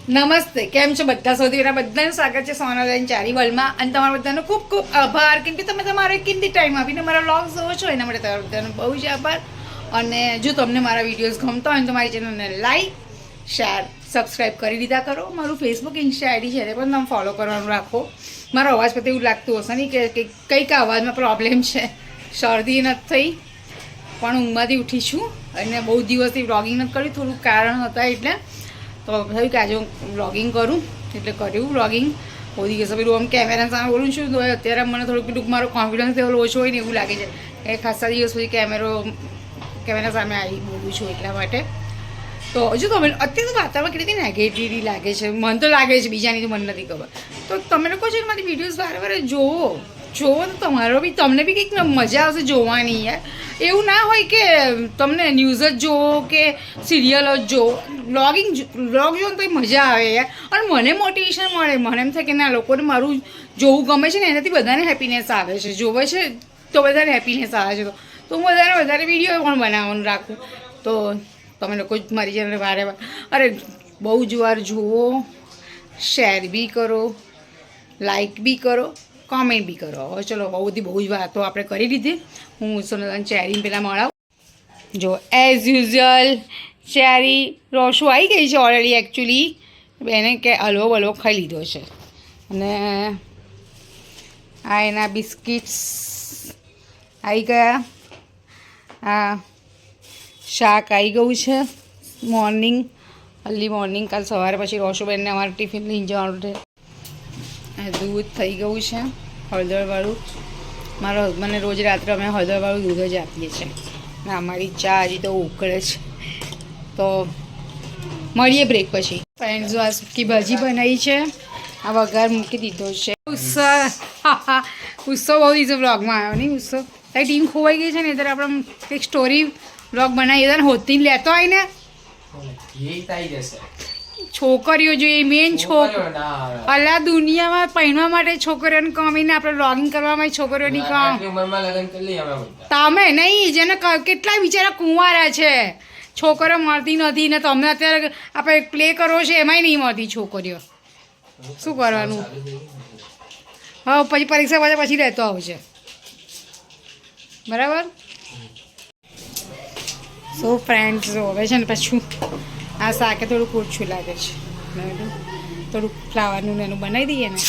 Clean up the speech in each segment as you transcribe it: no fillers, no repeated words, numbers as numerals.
નમસ્તે, કેમ છો બધા? સૌથી પહેલાં બધાનું સ્વાગત છે સોનલ ચારી વર્લ્ડમાં. અને તમારા બધાનો ખૂબ ખૂબ આભાર, કેમ કે તમે તમારો કિંમતી ટાઈમ આપીને મારા વ્લોગ્સ જોવો છો. એના માટે તમારા બધાનો બહુ જ આભાર. અને જો તમને મારા વિડીયોઝ ગમતા હોય તો મારી ચેનલને લાઈક, શેર, સબસ્ક્રાઈબ કરી દીધા કરો. મારું ફેસબુક, ઇન્સ્ટા આઈડી છે, એ પણ તમે ફોલો કરવાનું રાખો. મારો અવાજ પરથી એવું લાગતું હશે નહીં કે કંઈક અવાજમાં પ્રોબ્લેમ છે. શરદી નથી થઈ, પણ ઊંઘમાંથી ઉઠી છું અને બહુ દિવસથી વ્લોગિંગ નથી કર્યું. થોડું કારણ હતા એટલે તો થયું કે આજે હું વ્લોગિંગ કરું, એટલે કર્યું વ્લોગિંગ. બહુ દિવસ પેલું આમ કેમેરા સામે બોલું છું તો અત્યારે મને થોડુંક મારો કોન્ફિડન્સ લેવલ ઓછો હોય ને એવું લાગે છે. એ ખાસા દિવસ સુધી કેમેરા સામે આવી બોલું છું એટલા માટે. તો હજુ તમે અત્યારે તો વાતાવરણ કેટલી નેગેટિવિટી લાગે છે, મને તો લાગે છે, બીજાની તો મને નથી ખબર. તો તમે લોકો છે મારી વિડીયોઝ વારે વારે જોવો તો તમને બી કંઈક મજા આવશે જોવાની. યાર એવું ના હોય કે તમને ન્યૂઝ જ જોવો કે સિરિયલ જ જોવો. વ્લોગ જોવો તો મજા આવે યાર. અને મને મોટિવેશન મળે. મને એમ થાય કે ના, લોકોને મારું જોવું ગમે છે ને, એનાથી બધાને હેપીનેસ આવે છે. જોવે છે તો બધાને હેપીનેસ આવે છે. તો હું વધારે વિડીયો પણ બનાવવાનું રાખું. તો તમે લોકો મારી ચેનલ વારે બહુ જ વાર જુઓ, શેર બી કરો, લાઈક બી કરો, કોમેન્ટ બી કરો. હવે ચલો બહુ જ વાતો આપણે કરી લીધી. હું સોનલ ચેરી પહેલાં મળાવું. જો એઝ યુઝ્યુઅલ ચેરી રોશુ આવી ગઈ છે ઓલરેડી. એકચ્યુઅલી એને કે હલવો વલવો ખાઈ લીધો છે. અને આ એના બિસ્કિટ્સ આવી ગયા. આ શાક આવી ગયું છે મોર્નિંગ, અર્લી મોર્નિંગ. કાલ સવારે પછી રોશુબેનને અમારે ટિફિન લઈને જવાનું છે. દૂધ થઈ ગયું છે હળદરવાળું. મારા હસબન્ડને રોજ રાત્રે અમે હળદરવાળું દૂધ જ આપીએ છીએ. ને અમારી ચા હજી તો ઉકળે છે. તો મળીએ બ્રેક પછી. ફ્રેન્ડ્સ, આ સૂકી ભાજી બનાવી છે, આ વઘાર મૂકી દીધો છે. ઉત્સવ બહુ દિવસે બ્લોગમાં આવ્યો નહીં. ઉત્સવ તારી ટીમ ખોવાઈ ગઈ છે ને, ત્યારે આપણે કંઈક સ્ટોરી બ્લોગ બનાવીએ ને, હોતી લેતો હોય ને છોકરીઓ જોઈએ મેન અલા દુનિયામાં પહેરવા માટે છોકરીઓની કમી ને આપણે વ્લોગિંગ કરવામાં છોકરીઓની કમ. તમે નહીં, જેને કેટલા બિચારા કુંવારા છે, છોકરીઓ મળતી નથી ને. તમને અત્યારે આપણે પ્લે કરવો છે એમાંય નહીં મળતી છોકરીઓ. શું કરવાનું? હા, પછી પરીક્ષા પછી રહેતો આવશે. બરાબર. સો ફ્રેન્ડ્સ, હવે છે ને પાછું આ શાકે થોડુંક ઓછું લાગે છે. થોડુંક ફ્લાવરનું એનું બનાવી દઈએ ને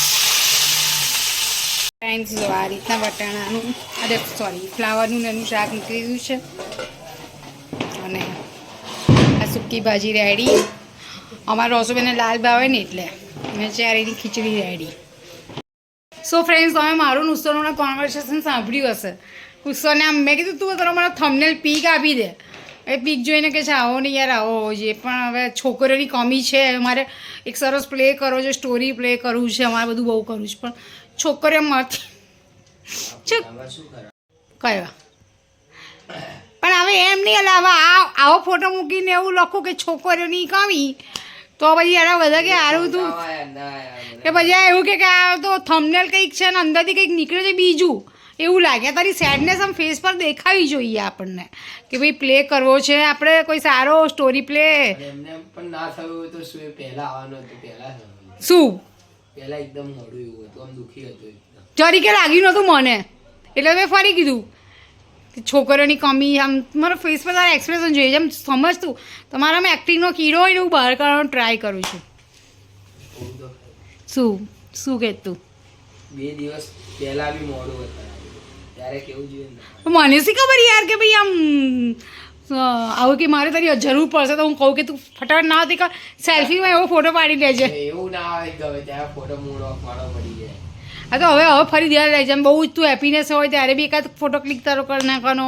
ફ્રેન્ડ્સ. આ રીતના વટાણાનું ફ્લાવરનું એનું શાક મૂકી દીધું છે. અને આ સૂકી ભાજી રેડી. અમારા રોસોબેને લાલ ભાવે ને એટલે અને ચારેની ખીચડી રેડી. સો ફ્રેન્ડ્સ, તમે મારું ઉત્સવનું કોન્વર્સેશન સાંભળ્યું હશે. ઉત્સવને આમ મેં કીધું તું તારો મારો થંબનેલ પીક આપી દે. એ પીક જોઈને કે છે આવો નહીં યાર, આવો જોઈએ. પણ હવે છોકરીઓની કમી છે. અમારે એક સરસ પ્લે કરો છે, સ્ટોરી પ્લે કરવું છે, અમારે બધું બહુ કરવું છે, પણ છોકરીઓ માંથી કયા. પણ હવે એમ નહીં, એટલે હવે આવો ફોટો મૂકીને એવું લખું કે છોકરીઓની કમી, તો પછી યાર બધા કે સારું તું કે પછી એવું કે આ તો થંબનેલ કંઈક છે ને અંદરથી કંઈક નીકળે છે બીજું એવું લાગે. તારી સેડનેસ આમ ફેસ પર દેખાવી જોઈએ આપણને કે ભાઈ પ્લે કરવો છે આપણે કોઈ સારો સ્ટોરી પ્લે. શું જરી કે લાગ્યું નહોતું મને, એટલે મેં ફરી કીધું છોકરીઓની કમી. આમ મારો ફેસ પર તારા એક્સપ્રેશન જોઈએ, જેમ સમજતું તમારામાં એક્ટિંગનો કીડો હોય ને એવું બહાર કાઢવાનો ટ્રાય કરું છું. શું કહેતું? 2 દિવસ પહેલા બી મોડું હતા ત્યારે કેવું જોઈએ. મને શી ખબર યાર કે ભાઈ આમ આવું કે મારે તારી જરૂર પડશે તો હું કહું કે તું ફટાફટ ના હતી કે સેલ્ફીમાં એવો ફોટો પાડી લેજે. એવું ના આવે ગમે ત્યારે ફોટો મૂડ ઓફ મારો પડી જાય. હા, તો હવે ફરી ધ્યાન લેજે. આમ બહુ તું હેપીનેસ હોય ત્યારે બી એકાદ ફોટો ક્લિક તારો કરી નાખવાનો.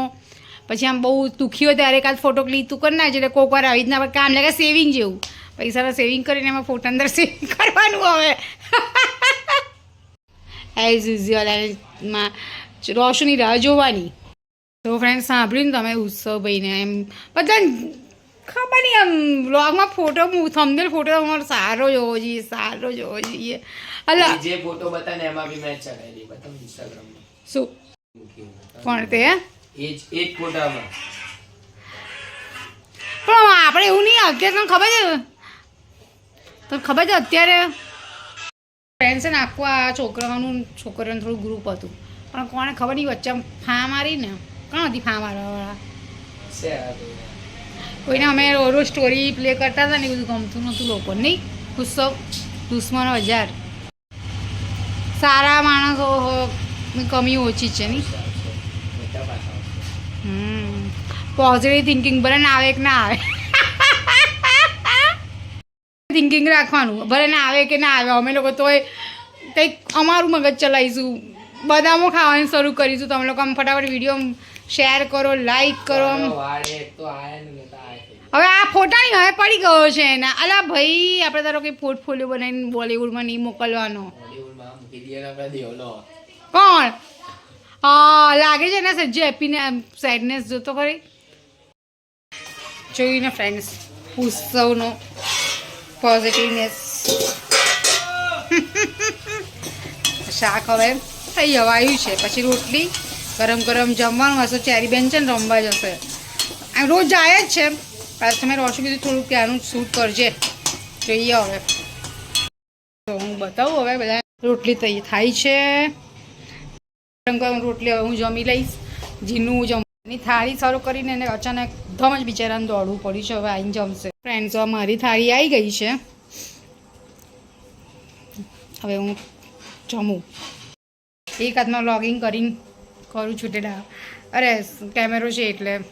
પછી આમ બહુ દુઃખી હોય ત્યારે એકાદ ફોટો ક્લિક તું કરી નાખજે. એટલે કોઈક વાર આવી રીતના કામ લાગે સેવિંગ જેવું. પૈસાના સેવિંગ કરીને એમાં ફોટો અંદર સેવિંગ કરવાનું. હવે એઝ યુઝ્યુઅલ એમાં રોશની રાહ જોવાની. તો ફ્રેન્ડ, સાંભળ્યું ને તમે ઉત્સવ ભાઈને એમ બધા ખબર નહીં આમ વ્લોગમાં ફોટો થંબનેલ ફોટો તમારો સારો જ હોવો જોઈએ, સારો જ હોવો જોઈએ. અલા જે ફોટો બતાને એમાં બી મેચ ચડાવી બતાવ ઇન્સ્ટાગ્રામમાં. શું કોણ તે? એ જ એક ફોટામાં. પણ આપણે એવું નહીં, અત્યારે તમને ખબર છે તો ખબર છે અત્યારે ફ્રેન્ડ્સ ને આખું આ છોકરાઓનું છોકરીઓનું થોડું ગ્રુપ હતું પણ કોને ખબર નહીં વચ્ચે ફા મારી ને કોણ હતી ફા મારવાવાળા કોઈને અમે રોજ સ્ટોરી પ્લે કરતા હતા ને એ બધું ગમતું નહોતું લોકો નહીં ઉત્સવ દુશ્મનો 1000 સારા માણસો કમી ઓછી છે નહીં પોઝિટિવ થિંકિંગ ભલે ના આવે કે ના આવે થિંકિંગ રાખવાનું ભલે ના આવે કે ના આવે અમે લોકો તોય કંઈક અમારું મગજ ચલાવીશું બદામો ખાવાનું શરૂ કરીશું તમે લોકો આમ ફટાફટ વિડીયો શેર કરો લાઈક કરો હવે આ ફોટા નહીં હવે પડી ગયો છે એના અલા ભાઈ આપણે તારો કંઈ પોર્ટફોલિયો બનાવીને બોલિવૂડમાં નહીં મોકલવાનો કોણ હા લાગે છે ને સજ્જે હેપીને સેડનેસ જોતો ખરી જોઈને ફ્રેન્ડ્સ ઉત્સવનો પોઝિટિવનેસ શાક હવે થઈ આવ્યું છે પછી રોટલી ગરમ ગરમ જમવાનું હશે ચેરી બેન છે ને રમવા જશે રોજ જાય જ છે પાછું તમે રોશું કીધું થોડુંક ત્યાંનું શૂટ કરજે જોઈએ હવે તો હું બતાવું હવે બધા રોટલી તૈયાર થાય છે ગરમ ગરમ રોટલી હવે હું જમી લઈશ જીનું જમવાની થાળી શરૂ કરીને એને અચાનક ધમ જ બિચારાને દોડવું પડ્યું છે હવે આવીને જમશે ફ્રેન્ડ્સ મારી થાળી આવી ગઈ છે હવે હું જમું એક હાથમાં લોગિંગ કરીને કરું છું અરે કેમેરો છે એટલે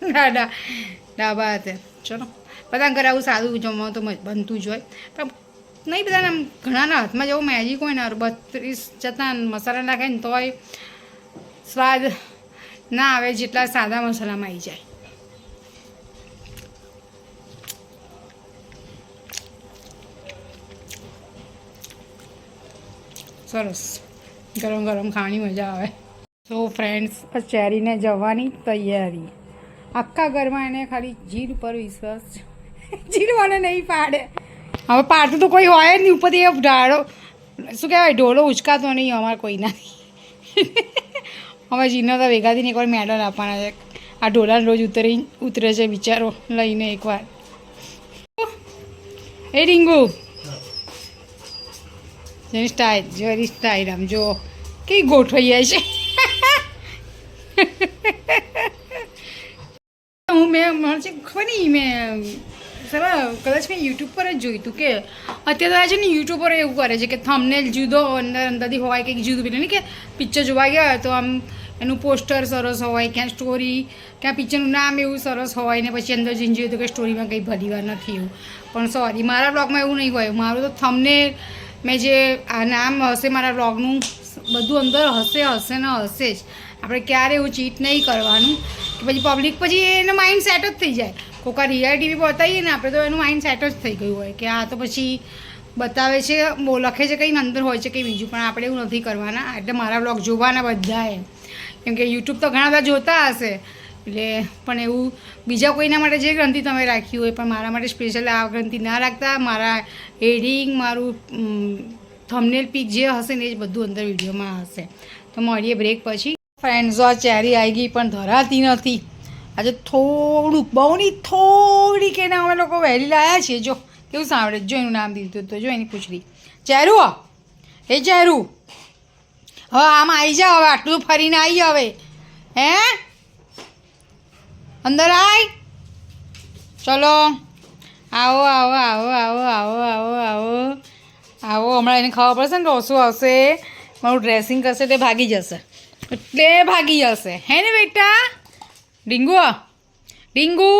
ડાબા હાથે ચલો બધાને ઘરે આવું સાદું જમવાનું તો બનતું જ હોય પણ નહીં બધાને ઘણાના હાથમાં જવું મેજિક હોય ને 32 જતા મસાલા નાખે ને તોય સ્વાદ ના આવે જેટલા સાદા મસાલામાં આવી જાય સરસ ગરમ ગરમ ખાવાની મજા આવે તો ફ્રેન્ડ્સ ચેરીને જવાની તૈયારી આખા ઘરમાં એને ખાલી જીર પર વિશ્વાસ છે જીર મને નહીં પાડે હવે પાડતું તો કોઈ હોય જ નહીં ઉપરથી એ ઢાળો શું કહેવાય ઢોલો ઉચકાતો નહીં અમારે કોઈ નથી હવે જીનો તો ભેગાથી એકવાર મેડલ આપવાના છે આ ઢોલાને રોજ ઉતરે છે બિચારો લઈને એકવાર એ ડીંગુ જેની સ્ટાઇલ જેની સ્ટાઇલ આમ જો કઈ ગોઠવાઈ જાય છે હું મેં મને છે ખબર નહીં મેં કદાચ મેં યુટ્યુબ પર જ જોયું હતું કે અત્યારે છે ને યુટ્યુબ પર એવું કરે છે કે થંબનેલ જુદો અંદરથી હોય કંઈક જુદું પેલું નહીં કે પિક્ચર જોવા ગયા હોય તો આમ એનું પોસ્ટર સરસ હોય ક્યાં સ્ટોરી ક્યાં પિક્ચરનું નામ એવું સરસ હોય ને પછી અંદર જઈને જોયું તો કે સ્ટોરીમાં કંઈ ભલી વાર નથી એવું પણ સોરી મારા બ્લોગમાં એવું નહીં હોય મારું તો થંબનેલ મેં જે આ નામ હશે મારા બ્લોગનું બધું અંદર હશે ને હશે જ આપણે ક્યારે એવું ચીટ નહીં કરવાનું કે પછી પબ્લિક પછી એનો માઇન્ડ સેટ જ થઈ જાય કોઈક રિયાલિટી બી બતાવીએ ને આપણે તો એનું માઇન્ડ સેટ જ થઈ ગયું હોય કે આ તો પછી બતાવે છે લખે છે કંઈ અંદર હોય છે કંઈ બીજું પણ આપણે એવું નથી કરવાના એટલે મારા બ્લોગ જોવાના બધાએ કેમ કે યુટ્યુબ તો ઘણા બધા જોતા હશે એટલે પણ એવું બીજા કોઈના માટે જે ગ્રંથિ તમે રાખી હોય પણ મારા માટે સ્પેશિયલ આ ગ્રંથિ ના રાખતા મારા એડિંગ મારું થંબનેલ પિક જે હશે ને એ જ બધું અંદર વિડીયોમાં હશે તો મળીએ બ્રેક પછી ફ્રેન્ડ્સ આ ચેરી આવી ગઈ પણ ધરાતી નથી આજે થોડુંક બહુ નહીં થોડીક એને અમે લોકો વહેલી લાવ્યા છીએ જો કેવું સાંભળે જો એનું નામ દીધું તો જો એની પૂછડી ચેરુ એ ચેરુ હવે આમ આવી જા હવે આટલું ફરીને આવી હવે હે અંદર આય ચલો આવો આવો આવો આવો આવો આવો આવો આવો હમણાં એને ખબર પડશે ને રોસું આવશે મારું ડ્રેસિંગ કરશે એટલે ભાગી જશે હે ને બેટા ડીંગુ ડીંગુ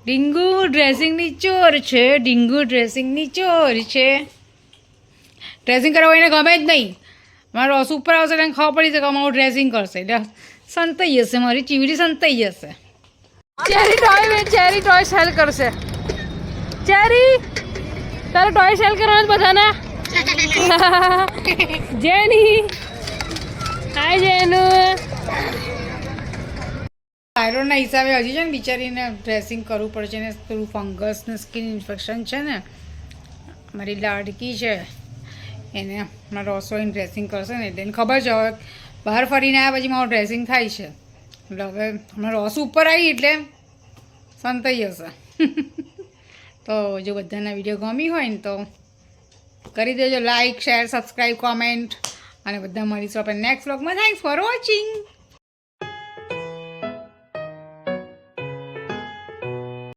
ડીંગુ ડ્રેસિંગની ચોર છે ડીંગુ ડ્રેસિંગની ચોર છે ડ્રેસિંગ કરવા એને ગમે જ નહીં મારું રોસું ઉપર આવશે એટલે ખબર પડી શકે મારું ડ્રેસિંગ કરશે એટલે સંતાઈ જશે મારી ચીવડી સંતાઈ જશે ચેરી ટોય સેલ કરશે ચેરી તારે ટોય સેલ કરવાનું બધાના જેની હાય જેનું થાઇરોઇડના હિસાબે હજી છે ને બિચારીને ડ્રેસિંગ કરવું પડશે ને થોડું ફંગસ ને સ્કિન ઇન્ફેક્શન છે ને મારી લાડકી છે એને મારા રસોઈને ડ્રેસિંગ કરશે ને એટલે એને ખબર છે હવે બહાર ફરીને આવ્યા પછી મારું ડ્રેસિંગ થાય છે એટલે હવે હમણાં રસ ઉપર આવી એટલે સંતાઈ જશે તો જો બધાના વિડીયો ગમી હોય ને તો કરી દેજો લાઈક શેર સબસ્ક્રાઈબ કોમેન્ટ અને બધા મળીશું આપણે નેક્સ્ટ વ્લોગમાં. Thanks for watching.